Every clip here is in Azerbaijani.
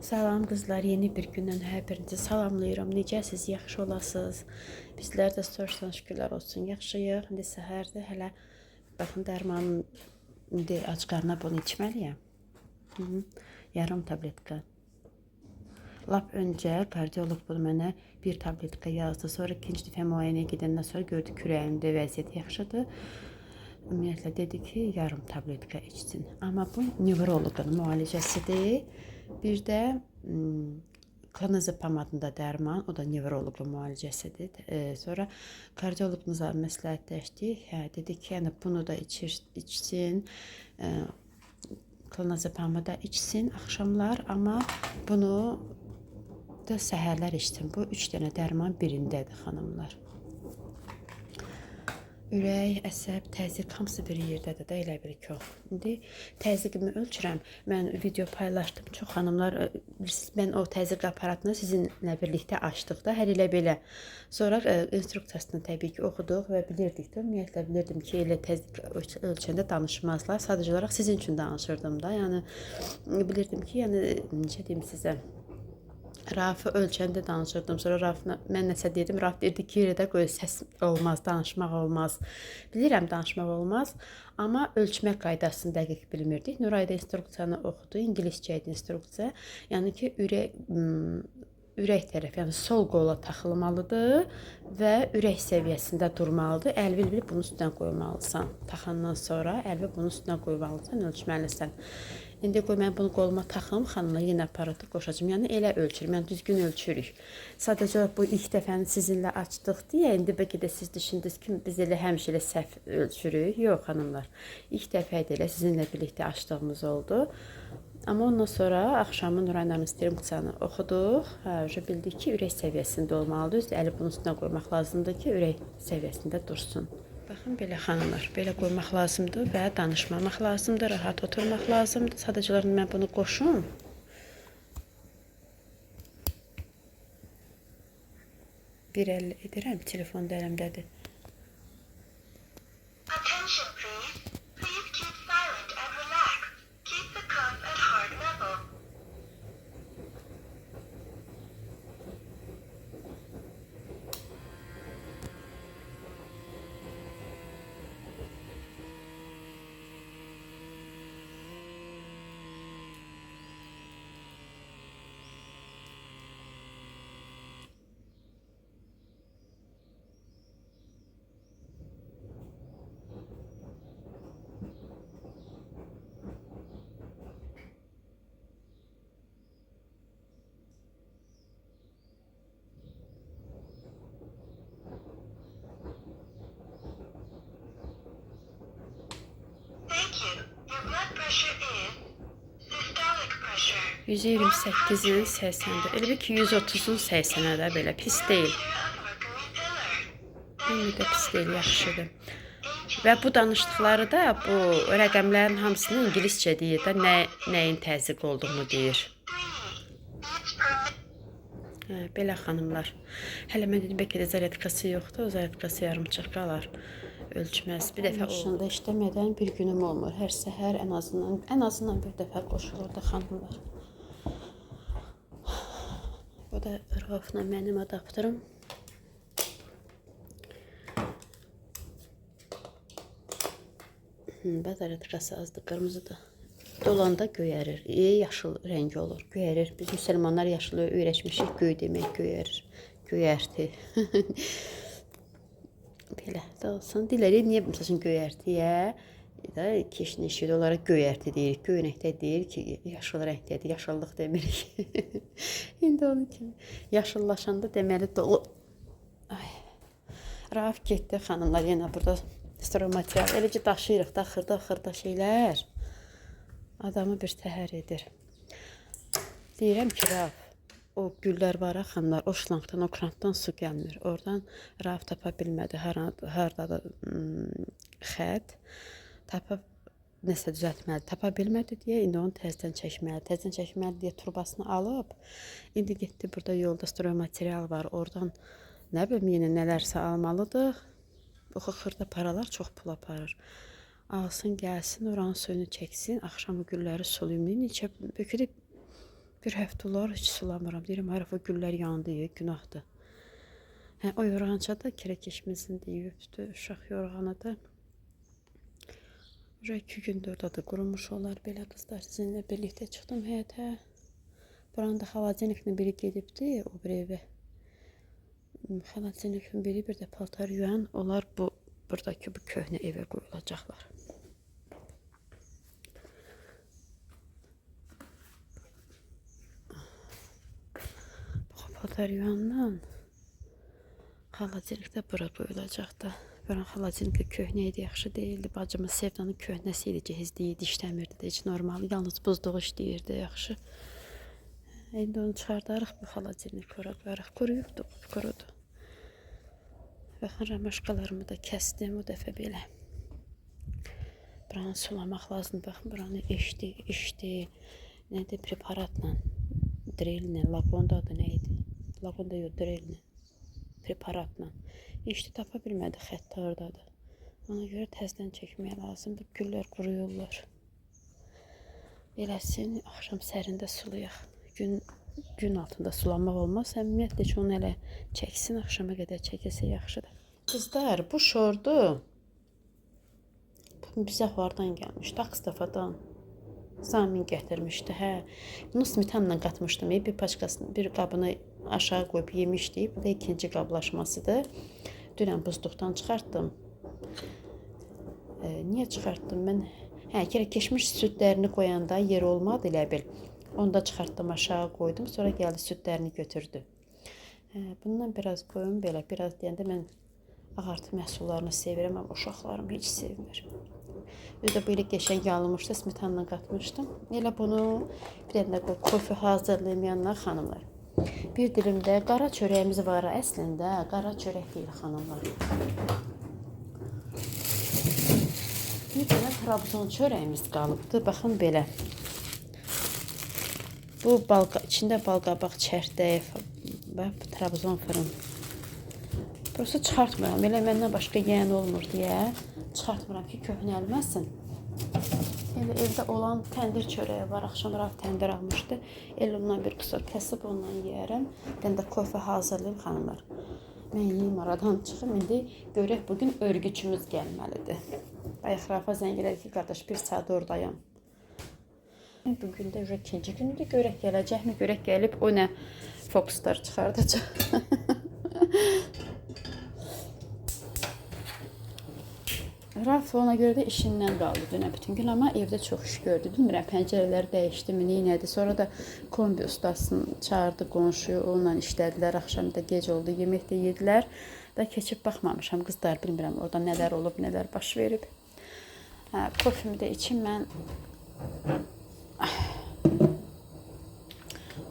Salam qızlar, yeni bir gündən hər birinizi salamlayıram. Necəsiz, yaxşı olasınız? Bizlər də soruşsan şükürlər olsun, yaxşıyıq. İndi səhərdir, hələ baxın dərmanın indi ac qarına bunu içməliyəm. Yarım tabletka. Lap öncə kardioloq bunu mənə bir tabletka yazdı. Sonra ikinci dəfə müayinəyə gedəndən sonra gördü kürəyimdə vəziyyət yaxşıdır. Ümumiyyətlə dedi ki, yarım tabletka içsin. Amma bu nevroloqun müalicəsidir. Bir də klonazepam adında dərman, o da nevroloqun müalicəsidir. Sonra kardioloqumuza məsləhətləşdik. Dedi ki, yəni bunu da içsin, klonazepamı da içsin axşamlar, amma bunu da səhərlər içsin. Bu 3 dənə dərman birindədir xanımlar. Ürək, əsəb, təzyiq hamısı bir yerdədir də, elə bir ki o. İndi təzyiqimi ölçürəm. Mən video paylaşdım. Çox xanımlar, mən o təzyiq aparatını sizinlə birlikdə açdıq da, hər elə belə. Sonra instruksiyasını təbii ki oxuduq və bilirdik də. Ümumiyyətlə bilirdim ki, elə təzyiq ölçəndə danışmazlar. Sadəcə olaraq sizin üçün danışırdım da. Yəni bilirdim ki, yəni necə deyim sizə, Rafı ölçəndə danışırdım. Sonra Rafına mən nəsə dedim. Raf dedi ki, yerdə qoy səs olmaz, danışmaq olmaz. Bilirəm danışmaq olmaz, amma ölçmək qaydasını dəqiq bilmirdik. Nuray da instruksiyanı oxudu. İngiliscə idi instruksiya. Yəni ki, ürək tərəf, yəni sol qola taxılmalıdır və ürək səviyyəsində durmalıdır. Əlvi bunun üstünə qoymalısan. Taxandan sonra əlvi bunun üstünə qoymalısan, ölçməlisən. İndi qoy mən bunu qoluma taxım, xanımla yenə aparatı qoşacağım. Yəni elə ölçürüm, yəni düzgün ölçürük. Sadəcə bu ilk dəfəni sizinlə açdıq deyə, indi bəlkə də siz düşündünüz ki, biz elə həmişə elə səhv ölçürük. Yox xanımlar, ilk dəfə də elə sizinlə birlikdə açdığımız oldu. Amma ondan sonra axşamın Nurayla instruksiyanı oxuduq. Bildik ki, ürək səviyyəsində olmalıdır. Əli bunun üstünə qoymaq lazımdır ki, ürək səviyyəsində dursun. Baxın, belə xanımlar, belə qoymaq lazımdır və danışmamaq lazımdır, rahat oturmaq lazımdır. Sadəcə olaraq mən bunu qoşum. Bir əl edirəm, telefon da əlimdədir. Attention please. Please keep silent and relax. Keep the cuff at heart level. Thank you. Your blood pressure is systolic pressure. 128'in 80'də. Elə bir ki 130'un 80'ə də belə pis deyil. İndi də pis deyil, yaxşıdır. Və bu danışdıqları da bu rəqəmlərin hamısını ingiliscə deyir də, nəyin təzyiq olduğunu deyir. Belə xanımlar. Hələ mən dedim, bəlkə də zaryadkası yoxdur. O zaryadkası yarımçıq qalar. Ölçməz. Bir dəfə maşında işləmədən bir günüm olmur. Hər səhər ən azından bir dəfə qoşulurdu xanımlar. Bu da Rafla mənim adaptörüm. Zaryadkası azdır, qırmızıdır. Dolanda göyərir. Yaşıl rəngi olur. Göyərir. Biz müsəlmanlar yaşılı öyrəşmişik. Göy demək göyərir. Göyərti. Belə də olsun. Diləri niyə məsələn göyərtiyə da keçin işi olaraq göyərti deyirik. Göynəkdə deyir ki, yaşıl rəngdədir. Yaşıllıq demirik. İndi onun kimi yaşıllaşanda deməli dolu. Ay. Raf getdi xanımlar yenə burada material. Elə ki daşıyırıq da xırda şeylər. Adamı bir təhər edir. Deyirəm ki, Raf, o güllər var xanımlar, o şlankdan, o krantdan su gəlmir. Oradan Raf tapa bilmədi. Hardadır xət. Nəsə düzəltməli. Tapa bilmədi deyə indi onu təzədən çəkməli. Təzədən çəkməli deyə turbasını alıb. İndi getdi, burada yolda material var. Oradan nə bilim yenə nələrsə almalıdır. O xırda paralar çox pul aparır. Alsın, gəlsin, oranın suyunu çəksin, axşam gülləri sulayım. Neçə bökülüb Bir həftə olar heç sulamıram. Deyirəm, hayır, o güllər yandı, günahdır. Hə, o yorğança da kirəkeşimizin deyibdi, uşaq yorğanı da. 2 gündür da qurumuş olar belə qızlar. Sizinlə birlikdə çıxdım həyətə. Buranın da xaladeniklə biri gedibdi, o bir evə. Xaladeniklə biri bir də paltar yuyan, onlar buradakı bu köhnə evə qoyulacaqlar. Paltar yuyandan xaladenikdə bura qoyulacaq da. Buranın xaladeniklə köhnə idi, yaxşı deyildi. Bacımın Sevdanın köhnəsi idi, cehizli idi, işləmirdi də, heç normal. Yalnız buzluq işləyirdi, yaxşı. İndi onu çıxardarıq, bu xaladenik ora qoyarıq. Quruyubdu, qurudu. Baxın, ramaşkalarımı da kəsdim o dəfə belə. Buranı sulamaq lazımdır. Baxın, buranı işdi. Nədir, preparatla, drellə, lagonda adı nə idi? Lagonda yox, drellə, preparatla. İşdi tapa bilmədi, xəttə oradadır. Ona görə təzdən çəkmək lazım. Bu güllər quruyurlar. Beləsin, axşam sərində sulayaq. Gün altında sulamaq olmaz. Ümumiyyətlə ki, onu elə çəksin, axşama qədər çəkilsə yaxşıdır. Qızlar, bu şordu bizə hardan gəlmiş? Takstafadan Zamin gətirmişdi. Hə, bunu smetanla qatmışdım. Bir paçkasını, bir qabını aşağı qoyub yemişdik. Bu da ikinci qablaşmasıdır. Dünən buzluqdan çıxartdım. Niyə çıxartdım mən? Hə, keçmiş südlərini qoyanda yer olmadı elə bil. Onu da çıxartdım, aşağı qoydum. Sonra gəldi südlərini götürdü. Bundan biraz qoyum belə. Biraz deyəndə mən ağartı məhsullarını sevirəm, amma uşaqlarım heç sevmir. Özdə belə qəşəng yalınmışdı, smetanla qatmışdım. Elə bunu bir dənə kofe hazırlayım yanına xanımlar. Bir dilimdə qara çörəyimiz var əslində. Qara çörək deyil xanımlar. Bir dənə Trabzon çörəyimiz qalıbdı. Baxın belə. Bu içində balqabaq çərtək, Trabzon fırın. Prosta çıxartmıram. Elə məndən başqa yeyən olmur deyə çıxartmıram ki, köhnəlməsin. Elə evdə olan təndir çörəyi var. Axşam Raf təndir almışdı. Elə ondan bir qısır kəsib ondan yeyərəm. Bir də kofe hazırlayım xanımlar. Mən yeyim, aradan çıxım. İndi görək, bugün örgüçümüz gəlməlidir. Bayaq Rafa zəng elədi ki, qardaş, bir saat oradayam. Bugün də ikinci gündür. Görək gələcəkmi? Görək gəlib o nə fokuslar çıxardacaq. Raf ona görə də işindən qaldı dünə bütün gün, amma evdə çox iş gördü. Bilmirəm, pəncərələri dəyişdimi, neynədi. Sonra da kombi ustasını çağırdı qonşuyu, onunla işlədilər. Axşam da gec oldu, yemək də yedilər. Da keçib baxmamışam, qızlar, bilmirəm orada nələr olub, nələr baş verib. Kofimi də içim mən.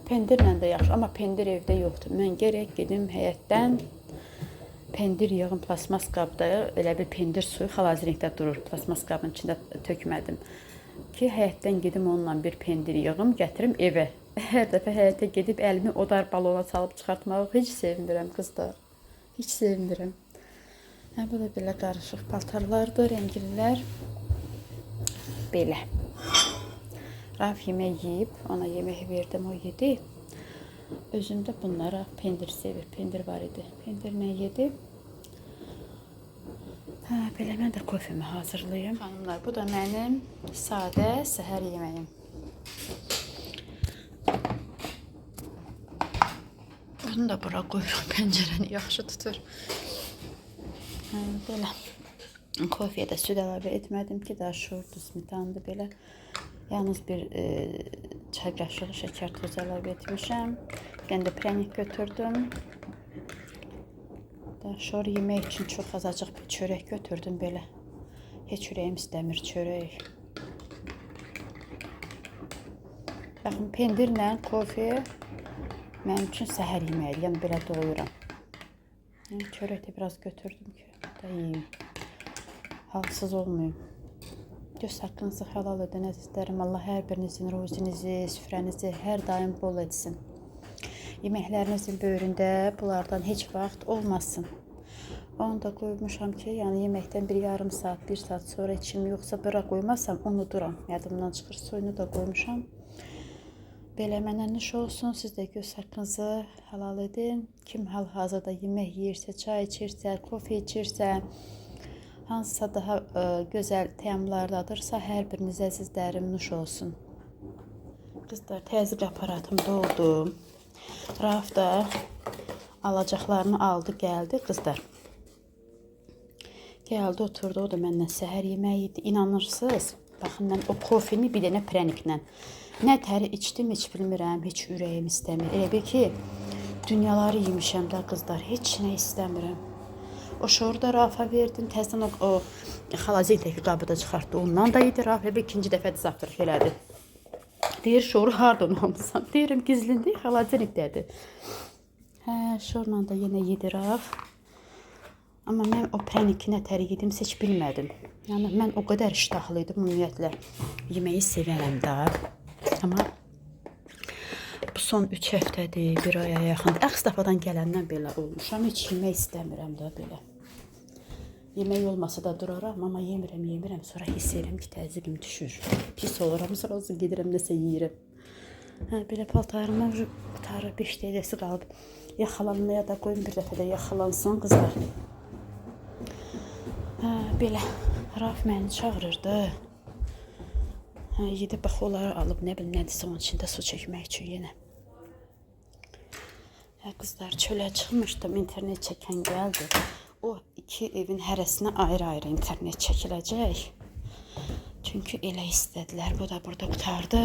Pendirlə də yaxşı, amma pendir evdə yoxdur. Mən gərək gedim həyətdən. Pendir yığım plasmas qabda, elə bir pendir suyu xaladenikdə durur. Plasmas qabın içində tökmədim. Ki, həyətdən gedim onunla bir pendir yığım, gətirim evə. Hər dəfə həyətə gedib əlimi odar balona salıb çıxartmağı heç sevmirəm qızlar. Heç sevmirəm. Bu da belə qarışıq paltarlardır, rəngillər. Belə. Raf yemək yeyib, ona yemək verdim, o yedi. Özüm də bunlara pendir sevir. Pendir var idi. Pendirlə yedi. Belə mən də kofemi hazırlayayım. Xanımlar, bu da mənim sadə səhər yeməyim. Bunu da bura qoyuram, pəncərəni yaxşı tutur. Belə. Kofeyə də süd əlavə etmədim ki, daha şortu, smetandı belə. Yalnız bir çay qaşığı şəkər tozu əlavə etmişəm. Bir də prənik götürdüm. Şor yemək üçün çox azacıq bir çörək götürdüm belə. Heç ürəyim istəmir çörək. Baxın, pendirlə kofe mənim üçün səhər yeməyidir. Yəni belə doyuram. Çörək də biraz götürdüm ki, da yiyeyim. Halsız olmayayım. Göz haqqınızı halal edin əzizlərim. Allah hər birinizin ruzinizi, süfrənizi hər daim bol etsin. Yeməklərinizin böyründə bunlardan heç vaxt olmasın. Onu da qoymuşam ki, yəni yeməkdən bir yarım saat, 1 saat sonra içim, yoxsa bura qoymasam unuduram. Yadımdan çıxır, suyunu da qoymuşam. Belə mənə nuş olsun. Siz də göz haqqınızı halal edin. Kim hal-hazırda yemək yeyirsə, çay içirsə, kofe içirsə, hansısa daha gözəl təamlardadırsa, hər birinizə əzizlərim nuş olsun. Qızlar, təzyiq aparatım doldu. Rauf da alacaqlarını aldı, gəldi qızlar. Gəldi, oturdu, o da məndən səhər yeməyi yedi. İnanırsınız? Baxın, mən o kofemi bir dənə prəniklə nə təri içdim, heç bilmirəm, heç ürəyim istəmir. Elə bil ki, dünyaları yemişəm də qızlar, heç nə istəmirəm. O şoru da Raufa verdim, təzdən o xalazetdəki qabı da çıxartdı, ondan da yedi. Rauf bir ikinci dəfə də zavtraq elədi. Deyir, şoru hardan almışsan? Deyirəm, gizlindi, xalazetdədir. Hə, şorla da yenə yedi Rauf. Amma mən o prəniki nə təri yedim, heç bilmədim. Yəni, mən o qədər iştahlıydım, ümumiyyətlə, yeməyi sevərəm də. Amma bu son 3 həftədir, bir aya yaxındır. Əks dəfadan gələndən belə olmuşam. Heç yemək istəmirəm də belə. Yemək olmasa da duraram, amma yemirəm. Sonra hiss edirəm ki, təzyiqim düşür. Pis oluram, sonra olsun gedirəm, nəsə yeyirəm. Hə, belə paltarımı qutarı 5 dəqiqəsi qalıb. Yaxalanmaya da qoyun, bir dəfə də yaxalansın qızlar. Hə, belə. Rauf məni çağırırdı. Hə, yedi bax, onları alıb, nə bilim, nədirsə onun içində su çəkmək üçün yenə. Hə, qızlar, çölə çıxmışdım, internet çəkən gəldi. O iki evin hərəsinə ayrı-ayrı internet çəkiləcək. Çünki elə istədilər, bu da burada qutardı.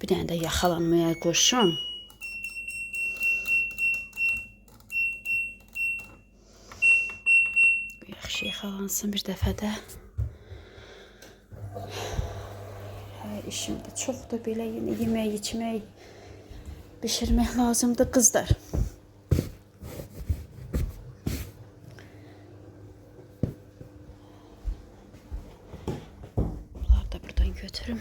Bir dənə də yaxalanmaya qoşun. Yaxşı yaxalansın bir dəfə də. İşim də çoxdur, belə yenə yemək, içmək, bişirmək lazımdır qızlar. Bunları da buradan götürüm.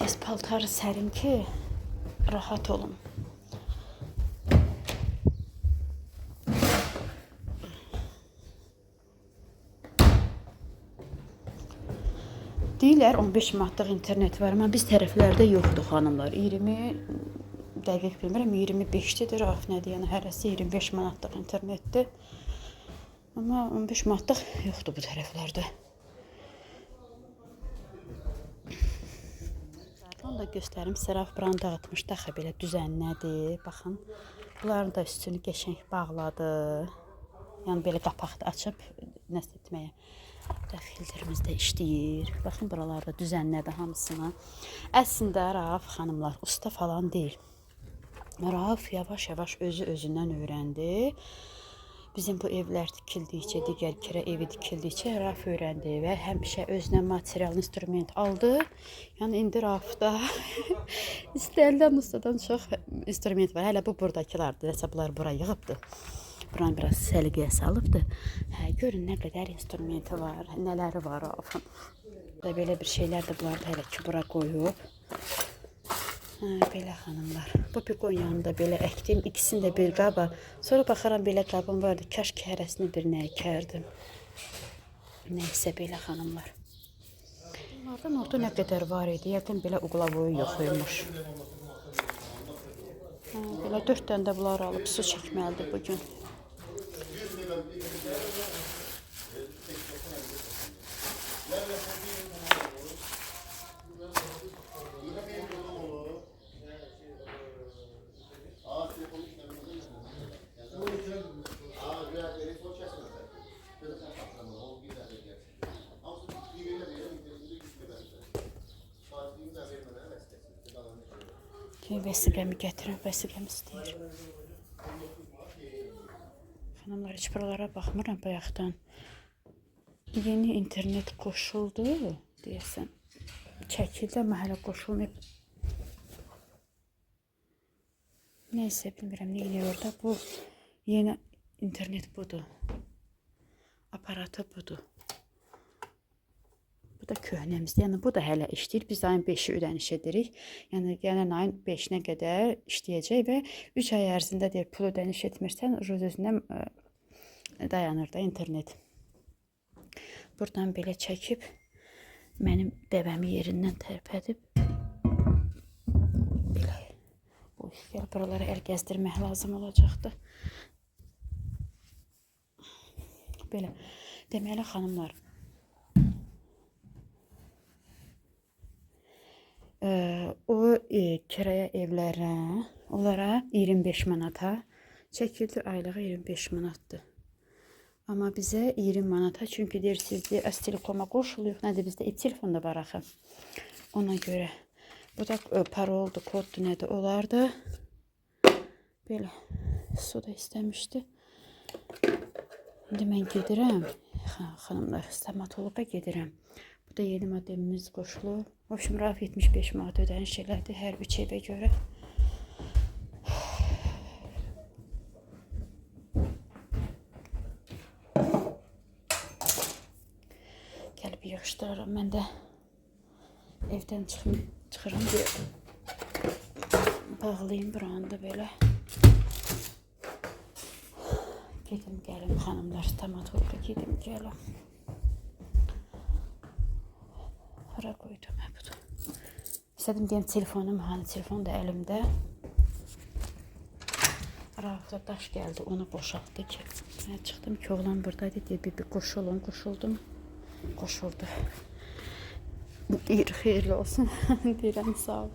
Tez paltarı sərim ki, rahat olun. Deyirlər 15 manatlıq internet var, amma biz tərəflərdə yoxdur xanımlar. 20 dəqiq bilmirəm, 25-dir, Rauf nədir, yəni hərəsi 25 manatlıq internetdir. Amma 15 manatlıq yoxdur bu tərəflərdə. Onu da göstərim. Rauf buranı dağıtmışdı axı, belə düzənlədi. Baxın, bunların da üstünü qəşəng bağladı. Yəni belə qapaqda açıb nəsə etməyə. Burada filtrimiz də işləyir. Baxın, buralarda düzənlədi hamısını. Əslində Rauf xanımlar usta falan deyil. Rauf yavaş-yavaş özündən öyrəndi. Bizim bu evlər tikildikcə, digər kirə evi tikildikcə Rauf öyrəndi və həmişə özünə material, instrument aldı. Yəni indi Raufda istənilən ustadan çox instrument var. Hələ bu buradakılardır. Nəsə bunlar bura yığıbdır. Buranı biraz səliqəyə salıbdır. Hə, görün nə qədər instrumenti var, nələri var Raufun. Belə bir şeylər də bunlar da hələ ki bura qoyub. Hə, belə xanımlar. Bu piqonyanı da belə əkdim. İkisini də bir qaba. Sonra baxaram belə qabım vardı. Kaş ki hərəsini birinə əkərdim. Nəysə belə xanımlar. Bunlardan orada nə qədər var idi. Yəqin belə uqlavoyu yoxuymuş. Hə, belə 4 dənə də bunlar alıb su çəkməlidir bugün. Vəsiqəmi gətirin, vəsiqəmi istəyir. Xanımlar, heç buralara baxmıram bayaqdan. Yeni internet qoşuldu, deyəsən. Çəkildi, amma hələ qoşulmayıb. Nəysə, bilmirəm, nə eləyir orada. Bu yeni internet budur. Aparatı budur. Bu da köhnəmizdir. Yəni bu da hələ işləyir. Biz ayın 5-i ödəniş edirik. Yəni gələn ayın 5-nə qədər işləyəcək və 3 ay ərzində deyir pul ödəniş etmirsən, özündən dayanır da internet. Buradan belə çəkib mənim dəvəmi yerindən tərpədib belə. Oy, gəl buralara əl gəzdirmək lazım olacaqdı. Belə. Deməli xanımlar, o kirayə evlərə, onlara 25 manata çəkildi, aylığı 25 manatdır. Amma bizə 20 manata, çünki deyirsiniz, Astelekoma qoşuluyuq, nədir bizdə telefon da var axı. Ona görə. Bu da paroldu, koddu, nədir olardı. Belə, su da istəmişdi. İndi mən gedirəm, xanımlar, stomatoloqa gedirəm. Bu da yeni modemimiz qoşulur. В общем, Rauf 75 manat ödəniş elədi hər 3 evə görə. Gəlib yığışdırıram. Mən də evdən çıxıram deyə bağlayayım buranı da belə. Gedim gəlim xanımlar, stomatoloqa gedim gəlim. Hara qoydum hə budur. İstədim deyəm telefonum, hani telefon da əlimdə. Raufda daş gəldi, onu boşaltdı ki. Mən çıxdım ki, oğlan buradaydı, deyir, bir qoşulun, qoşuldum. Qoşuldu. Deyir, xeyirli olsun. Deyirəm, sağ ol.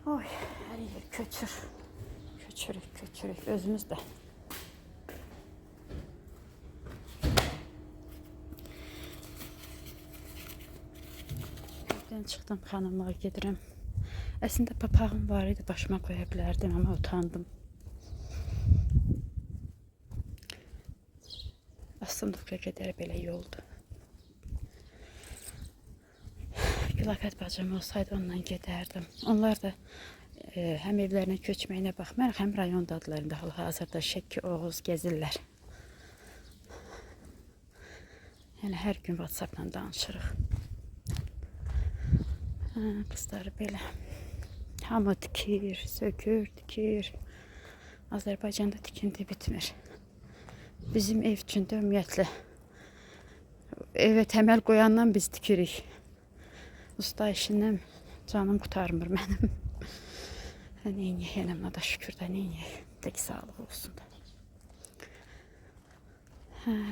Oy, hər yer köçür. Köçürük, özümüz də. Evdən çıxdım, xanımlar, gedirəm. Əslində papağım var idi, başıma qoya bilərdim, amma utandım. Aslandıqca qədər belə yoldu. Gülafət bacım olsaydı ondan gedərdim. Onlar da həm evlərinə köçməyinə baxmayaraq, həm rayondadılar. İndi hal-hazırda Şəki, Oğuz gəzirlər. Yəni hər gün WhatsApp-la danışırıq. Qızları belə. Hamı tikir, sökür, tikir. Azərbaycanda tikinti bitmir. Bizim ev üçün də ümumiyyətlə evə təməl qoyandan biz tikirik. Usta işindən canım qurtarmır mənim. Neyiniyək, yenəmlə da şükür də neyiniyək. Tək sağlıq olsun da.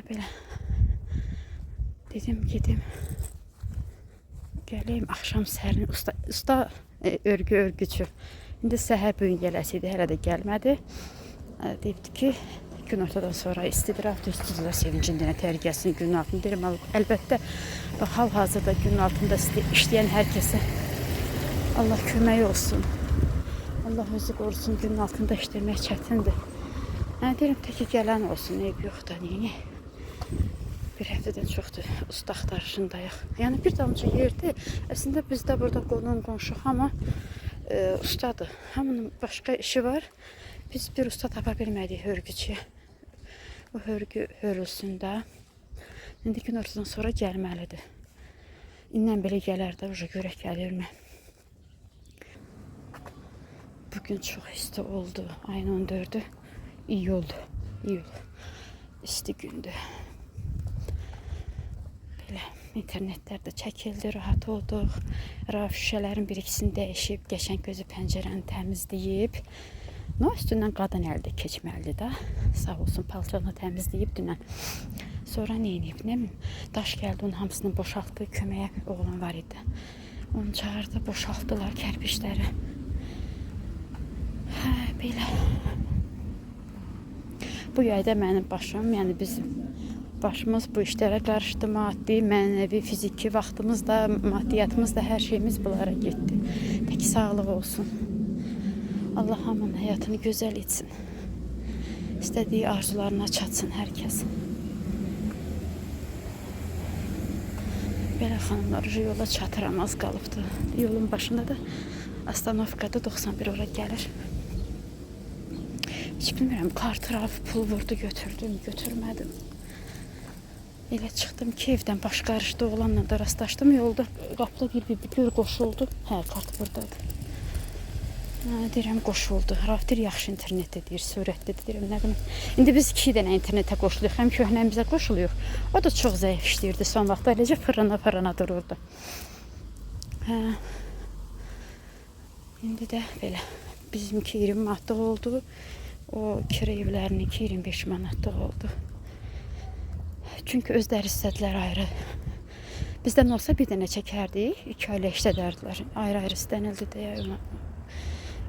Belə. Dedim, gedim. Gələyim, axşam sərin. Usta örgücü. İndi səhər bugün gələsiydi, hələ də gəlmədi. Deyibdi ki, gün ortadan sonra istidir, üstüdürlər sevincindən təhlükəsini günün altında. Deyirəm, əlbəttə, hal-hazırda günün altında işləyən hər kəsə Allah kömək olsun. Allah özü qorusun, günün altında işləmək çətindir. Deyirəm, təki gələn olsun, ev yox da, neyini? Bir həftədən çoxdur, usta axtarışındayıq. Yəni, bir damcı yerdir. Əslində, bizdə burada qonşuq, amma ustadır. Hamının başqa işi var. Biz bir usta tapa bilmədik hörgüçüyə. O hörgü hörülsün də. İndi gün ortadan sonra gəlməlidir. İndən belə gələr də, görək gəlirmi? Bugün çox isti oldu. Ayın 14'ü. İyul. İsti gündür. Belə internetlər də çəkildi, rahat olduq. Rauf şüşələrin bir ikisini dəyişib, qəşəng gözü pəncərəni təmizləyib. Üstündən qadın əldə keçməlidir də. Sağ olsun, palçanı təmizləyib dünən. Sonra neyiniyib, nə bileyim, daş gəldi, onun hamısını boşaltdı, köməyə oğlan var idi. Onu çağırdı, boşaltdılar kərpiçləri. Belə. Bu yayda mənim başım, yəni bizim başımız bu işlərə qarışdı, maddi, mənəvi, fiziki vaxtımız da, maddiyyatımız da, hər şeyimiz bunlara getdi. Tək sağlıq olsun. Allah hamının həyatını gözəl etsin. İstədiyi arzularına çatsın hər kəs. Belə xanımlar, yola çatıram, az qalıbdı. Yolun başında da Astanovkada 91 ora gəlir. Hiç bilmirəm, kartı Rauf pul vurdu, götürdüm, götürmədim. Elə çıxdım ki, evdən baş qarışdı, oğlanla da rastlaşdım yolda. Qapıda bir gör qoşuldu. Hə, kart burdadır. Deyirəm qoşuldu. Rafter yaxşı internetdə deyir, sürətlidir deyirəm, nə bilim. İndi biz 2 dənə internetə qoşuluruq, həm köhnəmizə qoşuluruq. O da çox zəif işləyirdi son vaxtda, eləcə fırına dururdu. Hə. İndi də belə bizimki 20 manatlıq oldu. O kira evlərininki 25 manatlıq oldu. Çünki özləri istədilər ayrı. Bizdən olsa bir dənə çəkərdik, 2 ailə işlədərdilər. Ayrı-ayrı istənildi deyə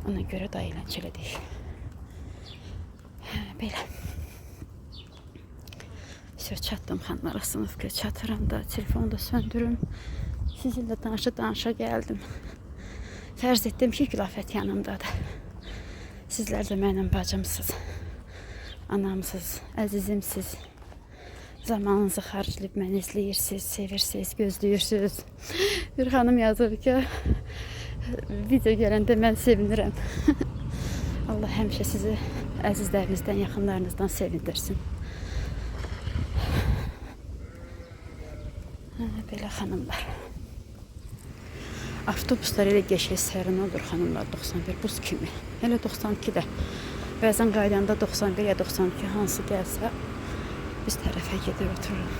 ona görə da əyləncəlidik. Belə. Çatdım xanımlar, sınıfqa çatıram da, telefonu da söndürüm. Sizinlə danışa gəldim. Fərz etdim ki, Gülafət yanımdadır. Sizlər də mənim bacımsınız, anamsınız, əzizimsiz. Zamanınızı xərcləyib məni izləyirsiniz, sevirsiniz, gözləyirsiniz. Bir xanım yazır ki, video gələndə mən sevinirəm. Allah həmişə sizi əzizlərinizdən, yaxınlarınızdan sevindirsin. Belə xanımlar. Avtobuslar elə geçək sərin olur xanımlar, 91 buz kimi. Elə 92 də. Bəzən qaydanda 91 ya 92 hansı gəlsə biz tərəfə gedir otururum.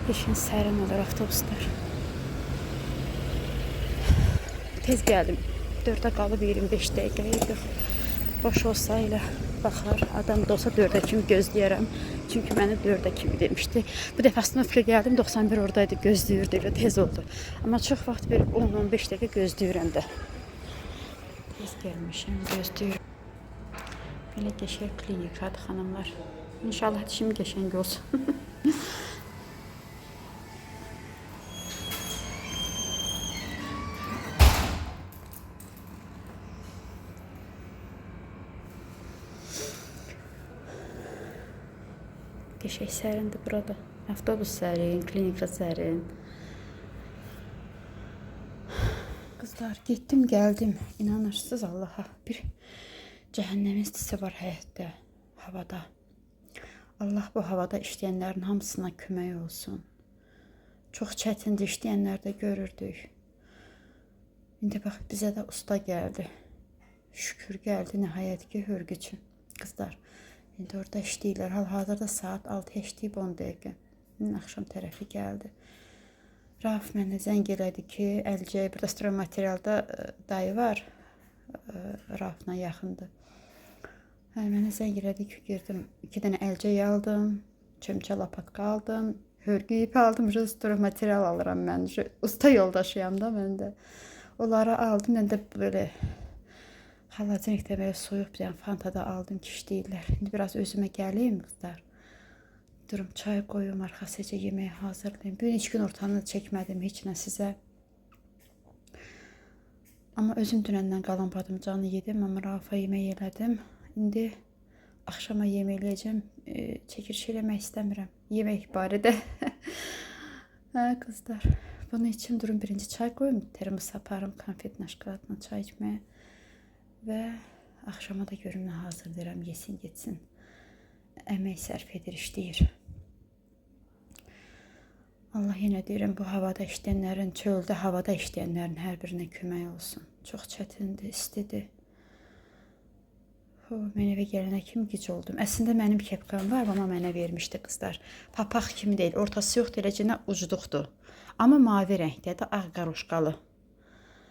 Geçən sərin olur avtobuslar. Tez gəldim. 4-ə qalıb 25 dəqiqə idi. Boş olsa elə baxar. Adam da olsa 4-ə kimi gözləyərəm. Çünki məni 4-ə kimi demişdi. Bu dəfə sınıfqa gəldim, 91 oradaydı, gözləyirdi, elə tez oldu. Amma çox vaxt bir 10-15 dəqiqə gözləyirəm də. Tez gəlmişəm, gözləyirəm. Belə qəşəng klinikadır xanımlar. İnşallah dişim qəşəng olsun. Qəşəng sərindir burada. Avtobus sərin, klinika sərin. Qızlar, getdim, gəldim. İnanırsınız Allaha. Bir cəhənnəm istisi var həyətdə, havada. Allah bu havada işləyənlərin hamısına kömək olsun. Çox çətindir, işləyənlər də görürdük. İndi bax, bizə də usta gəldi. Şükür gəldi, nəhayət ki, hörgücü. Qızlar, İndi orada işləyirlər. Hal-hazırda saat 6 işləyib 10 dəqiqə. Axşam tərəfi gəldi. Rauf mənə zəng elədi ki, Əlcək, burada stroy materialda dayı var. Raufla yaxındır. Mənə zəng elədi ki, girdim. 2 dənə Əlcək aldım. Çömçə lapatka aldım. Hörgü ip aldım. Stroy material alıram mən. Usta yoldaşıyam da mən də. Onları aldım. Mən də böyle xalacinikdə belə soyuq bir dənə Fanta da aldım ki, işləyirlər. İndi biraz özümə gəleyim qızlar. Durum çay qoyum, arxasıca yeməyi hazırlayayım. Bir üç gün ortanı çəkmədim heç nə sizə. Amma özüm dünəndən qalan badımcanı yedim, amma Raufa yemək elədim. İndi axşama yemək eləyəcəm. Çəkiliş eləmək istəmirəm. Yemək barədə. Hə qızlar. Bunun üçün durum birinci çay qoyum. Termos aparım, konfet naşkalatla çay içməyə. Və axşama da görüm nə hazırlayıram, yesin, getsin. Əmək sərf edir, işləyir. Allah yenə deyirəm, bu havada işləyənlərin, çöldə havada işləyənlərin hər birinə kömək olsun. Çox çətindir, istidir. Mən evə gələnə kimi gic oldum. Əslində mənim kepkam var, amma mənə vermişdi qızlar. Papaq kimi deyil, ortası yoxdur, eləcə ucluqdur. Amma mavi rəngdədir, ağ qaroşqalı.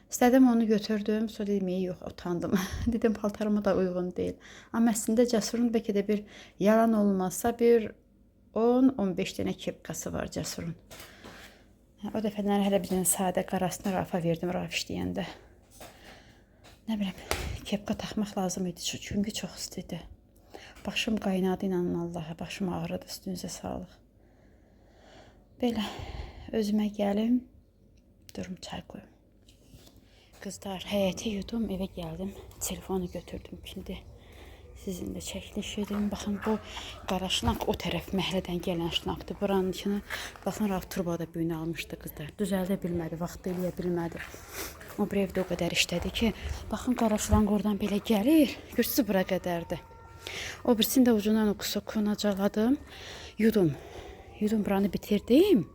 İstədim onu götürdüm, sonra dedim, yox, utandım. Dedim, paltarıma da uyğun deyil. Amma əslində Cəsurun bəlkə də bir yalan olmazsa bir 10-15 dənə kepkası var Cəsurun. O dəfələr hələ bir dənə sadə qarasını Raufa verdim, Rauf işləyəndə. Nə bilim, kepka taxmaq lazım idi çünki çox istidir. Başım qaynadı, inanın Allaha, başım ağrıdı, üstünüzə sağlıq. Belə, özümə gəlim, durum çay qoyum. Qızlar, həyəti yudum, evə gəldim, telefonu götürdüm. Şimdi sizinlə çəkiliş edim. Baxın, bu qara şlanq o tərəf məhəllədən gələn şlanqdır. Buranın içine, baxın, Rauf turbada büyünü almışdı qızlar. Düzəldə bilmədi, vaxt eləyə bilmədi. O bir evdə o qədər işlədi ki, baxın, qara şlanq oradan belə gəlir, görürsünüz bura qədərdir. O birisini də ucundan okusokuna caladım, yudum. yudum buranı bitirdim.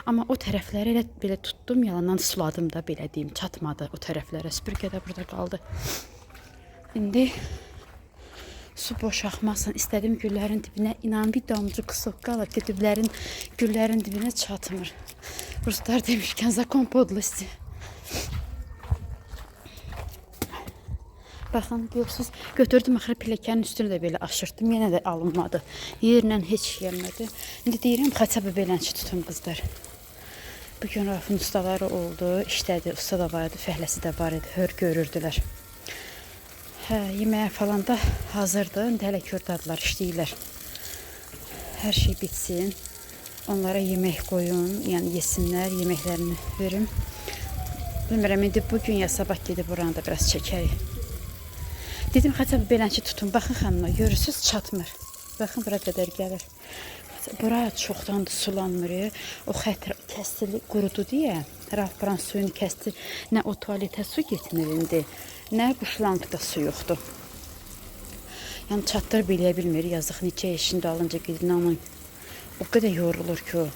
Amma o tərəfləri elə belə tutdum, yalandan suladım da belə deyim, çatmadı o tərəflərə. Süpürgə də burada qaldı. İndi su boşaltmasın. İstədim güllərin dibinə, inan bir damcı qısıq qalır ki, güllərin dibinə çatmır. Ruslar demişkən zakon podlosti. Baxın, görürsünüz, götürdüm axırı pilləkənin üstünü də belə aşırtdım, yenə də alınmadı. Yerlə heç gəlmədi. İndi deyirəm, xaçabı belənçi tutun qızlar. Bugün Rafın ustaları oldu, işlədi, usta da var idi, fəhləsi də var idi, hör görürdülər. Hə, yeməyə falan da hazırdır, indi hələ kördadılar, işləyirlər. Hər şey bitsin, onlara yemək qoyun, yəni yesinlər, yeməklərini verim. Bilmirəm, indi bugün ya sabah gedib buranı da biraz çəkərik. Dedim, xaçabı belənçi tutun. Baxın xanımlar, görürsünüz, çatmır. Baxın, bura qədər gəlir. Bura çoxdandır sulanmır. O xət kəsdili, qurudu deyə. Raf buranın suyunu kəsdi. Nə o tualetə su getmir indi, nə bu şlankda su yoxdur. Yəni, çatdırıb eləyə bilmir. Yazıq, neçə yaşında alınca gedin, amma o qədər yorulur ki o.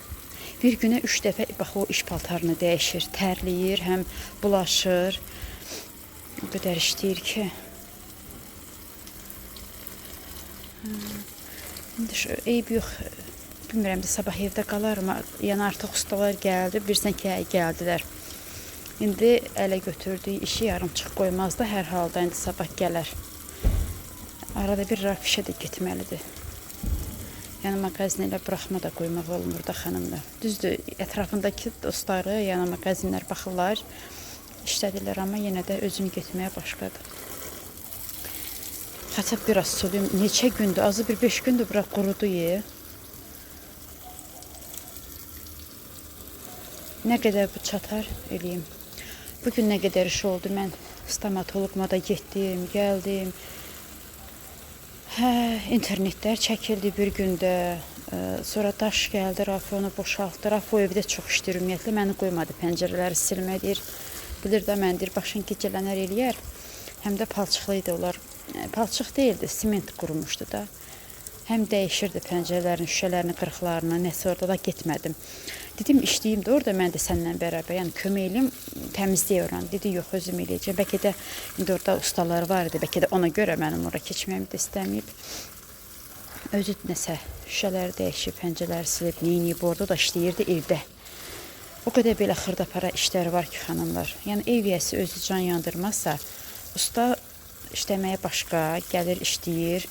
Bir günə 3 dəfə, bax, o iş paltarını dəyişir, tərləyir, həm bulaşır. O qədər işləyir ki. İndi eyb yox, bilmirəm də sabah evdə qalar, amma yəni artıq ustalar gəldi, bilirsən ki, gəldilər. İndi ələ götürdüyü işi yarımçıq qoymazdı, hər halda indi sabah gələr. Arada bir Raf işə də getməlidir. Yəni mağazin ilə buraxma da qoymaq olmur da xanımlar. Düzdür, ətrafındakı dostları, yəni mağazinlər baxırlar, işlədirlər, amma yenə də özünü getməyə başladı. Xaçab biraz suluyum. Neçə gündür, azı bir 5 gündür bura qurudu ye. Nə qədər bu çatar eləyim. Bugün nə qədər iş oldu. Mən stomatologuma da getdim, gəldim. Hə, internetlər çəkildi bir gündə. Sonra daş gəldi, Rafi onu boşaltdı. Rafi o evdə çox işləyir ümumiyyətlə. Məni qoymadı pəncərələri silmək deyir. Bilir də mən deyir, başın gecələnər eləyər. Həm də palçıqlı idi onlar. Palçıq deyildi, siment qurumuşdu da. Həm dəyişirdi pəncərələrin şüşələrini, qırıqlarını, nəsə orada da getmədim. Dedim, işləyim də orada, mən də səndən bərabər, yəni köməkliyim, təmizliyə oran. Dedi, yox, özüm eləyəcəm. Bəlkə də indi orada ustalar var idi, bəlkə də ona görə mənim oraya keçməyimi də istəməyib. Özü nəsə şüşələri dəyişib, pəncərələri silib, neyiniyib, orada da işləyirdi evdə. O qədər belə xırdapara işləri var ki, xanımlar. Yəni ev yiyəsi özü can yandırmazsa, usta işləməyə başqa, gəlir, işləyir.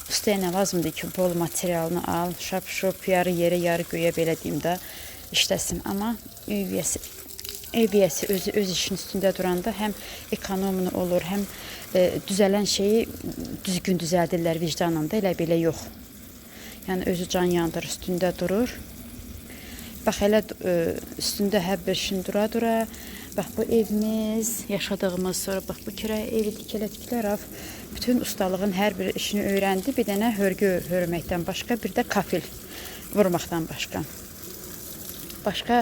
Ustaya nə lazımdır ki, bol materialını al, şap-şop, yarı yerə, yarı göyə belə deyim də işləsin. Amma ev yiyəsi özü öz işin üstündə duranda həm ekonomunu olur, həm düzələn şeyi düzgün düzəldirlər vicdanında, elə belə yox. Yəni özü can yandır, üstündə durur. Bax, elə üstündə hər bir işin dura-dura. Bax, bu evimiz, yaşadığımız, sonra bax, bu kirayə evi dikilə-dikilə bütün ustalığın hər bir işini öyrəndi. Bir dənə hörgü hörməkdən başqa, bir də kafil vurmaqdan başqa. Başqa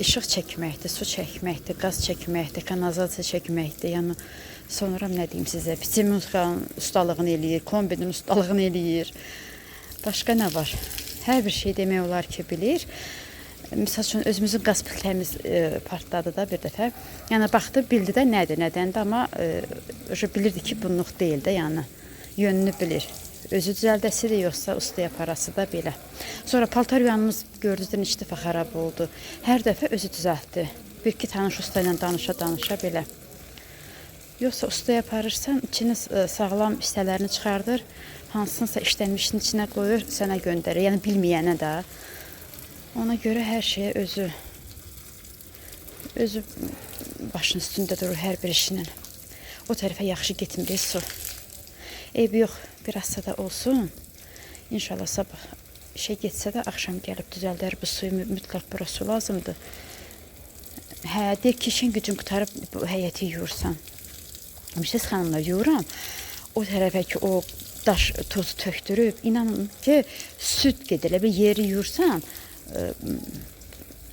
işıq çəkməkdir, su çəkməkdir, qaz çəkməkdir, kanalizasiya çəkməkdir. Yəni, sonra nə deyim sizə, biçimin ustalığını eləyir, kombinin ustalığını eləyir. Başqa nə var? Hər bir şey demək olar ki, bilir. Misal üçün, özümüzün qaz plitəmiz partladı da bir dəfə. Yəni, baxdı, bildi də nədir, nədəndir, amma bilirdi ki, bunluq deyil də, yəni, yönünü bilir. Özü düzəldəsidir, yoxsa ustaya parası da belə. Sonra paltar yuyanımız gördünüz, neçə dəfə xarab oldu. Hər dəfə özü düzəltdi. Bir-iki tanış usta ilə danışa-danışa belə. Yoxsa ustaya aparırsan, içini sağlam hissələrini çıxardır, hansınsa işlənmişin içinə qoyur, sənə göndərir. Yəni, bilməyənə də. Ona görə hər şeyə özü başın üstündə durur hər bir işinin. O tərəfə yaxşı getmir su. Eybi yox, biraz da olsun. İnşallah sabah işə getsə də axşam gəlib düzəldər bu suyu, mütləq bura su lazımdır. Hə, deyir ki, işin gücün qutarıb bu həyəti yuyursan. Siz xanımlar, yuyuram. O tərəfə ki, o daş tozu tökdürüb, inanın ki, süd gedir. Bir yeri yuyursan,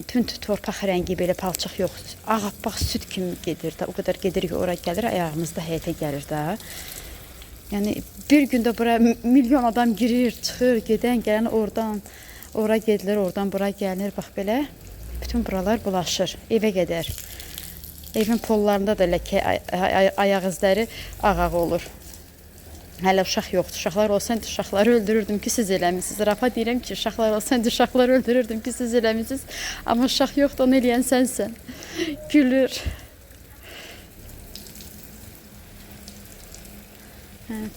tünd torpaq rəngi belə palçıq yox, ağappaq süd kimi gedir də, o qədər gedir ki, ora gəlir, ayağımızda həyətə gəlir də. Yəni, bir gündə bura milyon adam girir, çıxır, gedən, gələn oradan. Ora gedilir, oradan bura gəlinir. Bax belə bütün buralar bulaşır evə qədər. Evin pollarında da ləkə, ayaq izləri ağ olur. Hələ uşaq yoxdur. Uşaqlar olsaydı uşaqları öldürürdüm ki, siz eləmisiniz. Rafa deyirəm ki, uşaqlar olsaydı uşaqları öldürürdüm ki, siz eləmisiniz. Amma uşaq yoxdur, onu eləyən sənsən. Gülür.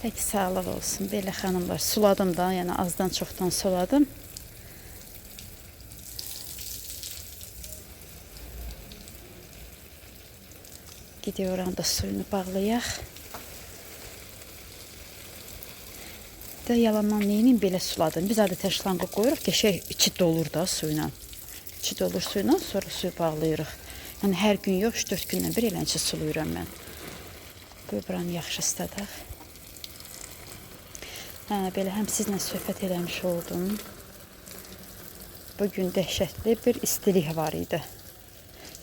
Pək sağlıq olsun. Belə xanımlar, suladım da, yəni azdan çoxdan suladım. Gidiyor oranda suyunu bağlayaq. Da yalandan neyinin belə suladım. Biz adətən şlanqa qoyuruq ki, içi dolur da suyla. İçi dolur suyla, sonra suyu bağlayırıq. Yəni hər gün yox, 3-4 gündən bir eləncə sulayıram mən. Qoy buranı yaxşı ısladaq. Belə həm sizlə söhbət eləmiş oldum. Bugün dəhşətli bir istilik var idi.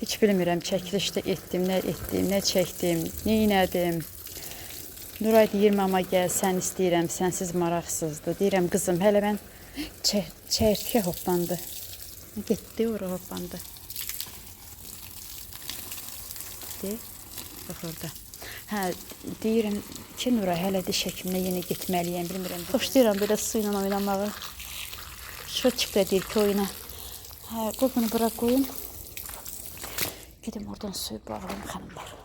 Heç bilmirəm çəkilişdə etdim, nə çəkdim, nə elədim. Nuray deyir, mama gəl, sən istəyirəm, sənsiz maraqsızdır. Deyirəm, qızım, hələ mən çəyirtkə hoplandı. Getdi, ora hoplandı. Deyir, bax orada. Deyirəm ki, Nuray, hələ diş həkiminə yenə getməliyəm, bilmirəm. Xoşlayıram belə su ilə oynamağı. Şöçük də deyir ki, oyna. Qoy bunu bura qoyun. Gedim oradan suyu bağlayayım, xanımlar.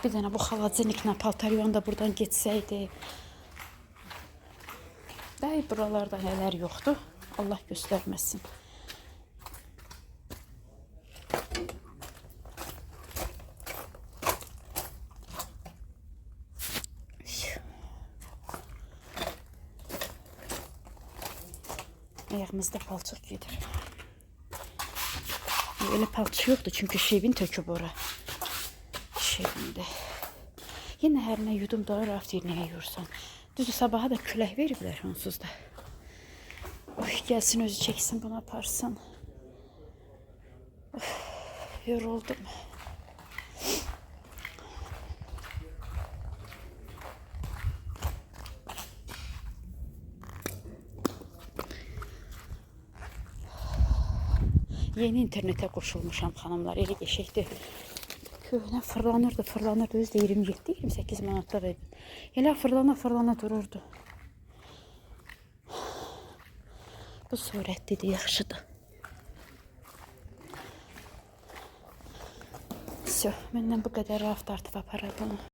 Bir dənə bu xalaciniklə paltaryon da buradan getsəydi. Bəy, buralarda nələr yoxdur. Allah göstərməsin. Ayağımızda palçıq gedir. Öyle palçıq yoxdur, çünki şevin töküb ora. Şevində. Yenə hər nə yudum da rahat yerinə yursan. Düzdür, sabaha da külək veriblər onsuz da. Oy, gəlsin özü çəksin, bunu aparsın. Of, yoruldum. Yeni internete qoşulmuşam xanımlar, elə qəşəkdir. Köhnə fırlanırdı, özü də 27-28 manatlıq idi. Elə fırlana dururdu. Bu surətlidir, yaxşıdır. Məndən bu qədər rahat artıb aparadım.